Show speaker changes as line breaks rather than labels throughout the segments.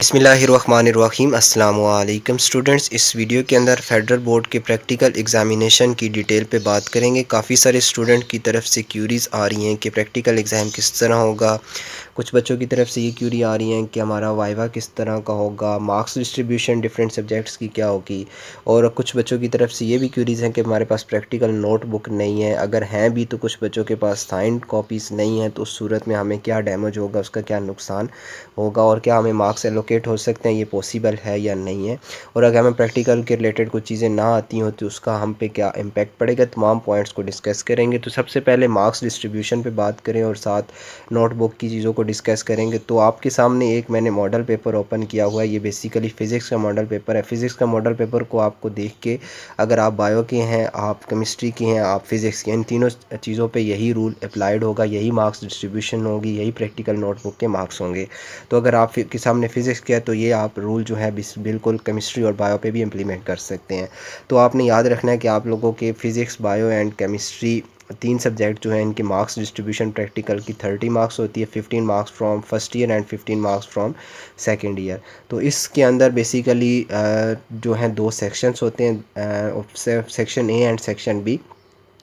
बिस्मिल्लाहिर्रहमानिर्रहीम अस्सलाम वालेकुम स्टूडेंट्स। इस वीडियो के अंदर फेडरल बोर्ड के प्रैक्टिकल एग्ज़ामिनेशन की डिटेल पे बात करेंगे। काफ़ी सारे स्टूडेंट की तरफ से क्यूरीज़ आ रही हैं कि प्रैक्टिकल एग्ज़ाम किस तरह होगा। कुछ बच्चों की तरफ से ये क्यूरी आ रही हैं कि हमारा वाइवा किस तरह का होगा, मार्क्स डिस्ट्रीब्यूशन डिफरेंट सब्जेक्ट्स की क्या होगी। और कुछ बच्चों की तरफ से ये भी क्यूरीज़ हैं कि हमारे पास प्रैक्टिकल नोटबुक नहीं है, अगर हैं भी तो कुछ बच्चों के पास साइंड कॉपीज़ नहीं हैं, तो उस सूरत में हमें क्या डैमेज होगा, उसका क्या नुकसान होगा और क्या हमें मार्क्स एलोकेट हो सकते हैं, ये पॉसिबल है या नहीं है। और अगर हमें प्रैक्टिकल के रिलेटेड कुछ चीज़ें ना आती हों तो उसका हम पे क्या इम्पैक्ट पड़ेगा, तमाम पॉइंट्स को डिस्कस करेंगे। तो सबसे पहले मार्क्स डिस्ट्रीब्यूशन पे बात करें और साथ नोटबुक की चीज़ों को डिस्कस करेंगे। तो आपके सामने एक मैंने मॉडल पेपर ओपन किया हुआ है। ये बेसिकली फ़िज़िक्स का मॉडल पेपर है। फ़िज़िक्स का मॉडल पेपर को आपको देख के अगर आप बायो के हैं, आप केमिस्ट्री के हैं, आप फ़िज़िक्स के, इन तीनों चीज़ों पे यही रूल अप्लाइड होगा, यही मार्क्स डिस्ट्रीब्यूशन होगी, यही प्रैक्टिकल नोटबुक के मार्क्स होंगे। तो अगर आप के सामने फ़िज़िक्स किया है तो ये आप रूल जो है बिल्कुल केमिस्ट्री और बायो पे भी इम्प्लीमेंट कर सकते हैं। तो आपने याद रखना है कि आप लोगों के फ़िज़िक्स, बायो एंड केमिस्ट्री तीन सब्जेक्ट जो हैं इनके मार्क्स डिस्ट्रीब्यूशन प्रैक्टिकल की 30 मार्क्स होती है, 15 marks from first year and 15 marks from second year. तो इसके अंदर बेसिकली जो हैं दो सेक्शंस होते हैं, section A and section B.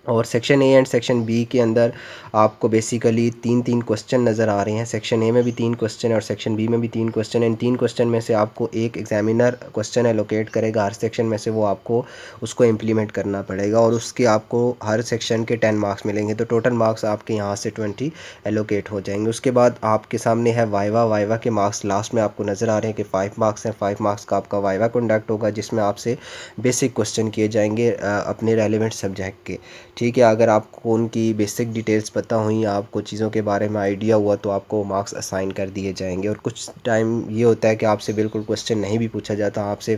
और section A and section B के अंदर आपको बेसिकली तीन तीन क्वेश्चन नज़र आ रहे हैं। सेक्शन ए में भी तीन क्वेश्चन है और सेक्शन बी में भी तीन क्वेश्चन है। इन तीन क्वेश्चन में से आपको एक एग्जामिनर क्वेश्चन एलोकेट करेगा हर सेक्शन में से, वो आपको उसको इम्प्लीमेंट करना पड़ेगा और उसके आपको हर सेक्शन के 10 मार्क्स मिलेंगे। तो टोटल मार्क्स आपके यहाँ से 20 एलोकेट हो जाएंगे। उसके बाद आपके सामने है वाइवा। वाइवा के मार्क्स लास्ट में आपको नज़र आ रहे हैं कि 5 मार्क्स हैं। 5 मार्क्स का आपका वाइवा कंडक्ट होगा जिसमें आपसे बेसिक क्वेश्चन किए जाएंगे अपने रेलिवेंट सब्जेक्ट के। ठीक है, अगर आपको उनकी बेसिक डिटेल्स पता हुई, आपको चीज़ों के बारे में आइडिया हुआ तो आपको मार्क्स असाइन कर दिए जाएंगे। और कुछ टाइम ये होता है कि आपसे बिल्कुल क्वेश्चन नहीं भी पूछा जाता, आपसे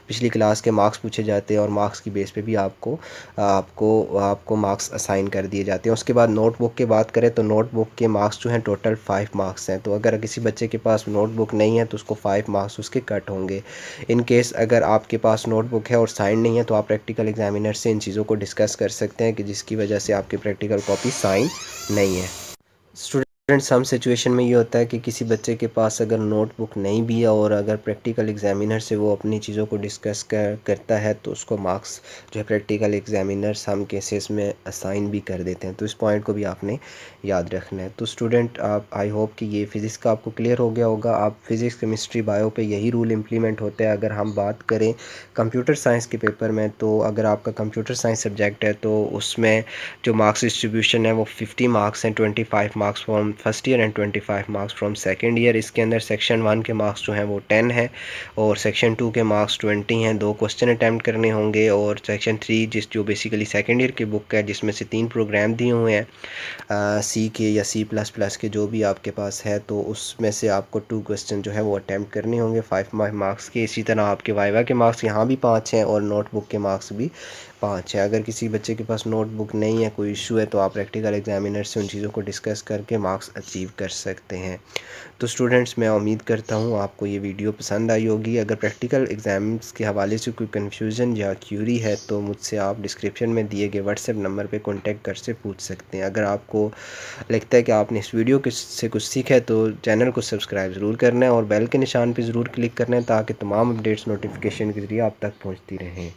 पिछली क्लास के मार्क्स पूछे जाते हैं और मार्क्स की बेस पे भी आपको आपको आपको मार्क्स असाइन कर दिए जाते हैं। उसके बाद नोटबुक की बात करें तो नोटबुक के मार्क्स जो हैं टोटल 5 मार्क्स हैं। तो अगर किसी बच्चे के पास नोटबुक नहीं है तो उसको 5 मार्क्स उसके कट होंगे। इन केस अगर आपके पास नोटबुक है और साइन नहीं है तो आप प्रैक्टिकल एग्जामिनर से इन चीज़ों को डिस्कस कर सकते हैं कि जिसकी वजह से आपकी प्रैक्टिकल कॉपी साइन नहीं है। स्टूडेंट सम सिचुएशन में ये होता है कि किसी बच्चे के पास अगर नोटबुक नहीं भी है और अगर प्रैक्टिकल एग्जामिनर से वो अपनी चीज़ों को डिस्कस करता है तो उसको मार्क्स जो है प्रैक्टिकल एग्जामिनर सम केसेस में असाइन भी कर देते हैं। तो इस पॉइंट को भी आपने याद रखना है। तो स्टूडेंट आप, आई होप कि ये फ़िज़िक्स का आपको क्लियर हो गया होगा। आप फिज़िक्स, केमिस्ट्री, बायो पे यही रूल इम्प्लीमेंट होता है। अगर हम बात करें कंप्यूटर साइंस के पेपर में, तो अगर आपका कंप्यूटर साइंस सब्जेक्ट है तो उसमें जो मार्क्स डिस्ट्रीब्यूशन है वो 50 मार्क्स हैं। 25 marks from first year and 25 marks from second year. इसके अंदर सेक्शन 1 के मार्क्स जो हैं वो 10 है और सेक्शन 2 के मार्क्स 20 हैं। 2 क्वेश्चन अटैम्प्ट करने होंगे। और सेक्शन 3 जो बेसिकली सेकंड ईयर की बुक है जिसमें से 3 प्रोग्राम दिए हुए हैं, सी के या सी प्लस प्लस के जो भी आपके पास है, तो उसमें से आपको 2 क्वेश्चन जो है वो अटैम्प्ट करने होंगे 5 मार्क्स के। इसी तरह आपके वाइवा के मार्क्स यहाँ भी 5 हैं और नोटबुक के मार्क्स भी 5 है। अगर किसी बच्चे के पास नोटबुक नहीं है, कोई इशू है, तो आप प्रैक्टिकल एग्जामिनर से उन चीज़ों को डिस्कस करके मार्क्स अचीव कर सकते हैं। तो स्टूडेंट्स, मैं उम्मीद करता हूँ आपको ये वीडियो पसंद आई होगी। अगर प्रैक्टिकल एग्ज़ाम्स के हवाले से कोई कन्फ्यूज़न या क्यूरी है तो मुझसे आप डिस्क्रिप्शन में दिए गए व्हाट्सएप नंबर पे कॉन्टेक्ट कर से पूछ सकते हैं। अगर आपको लगता है कि आपने इस वीडियो से कुछ सीखा है तो चैनल को सब्सक्राइब ज़रूर करना है और बेल के निशान पर ज़रूर क्लिक करना है ताकि तमाम अपडेट्स नोटिफिकेशन के ज़रिए आप तक पहुँचती रहें।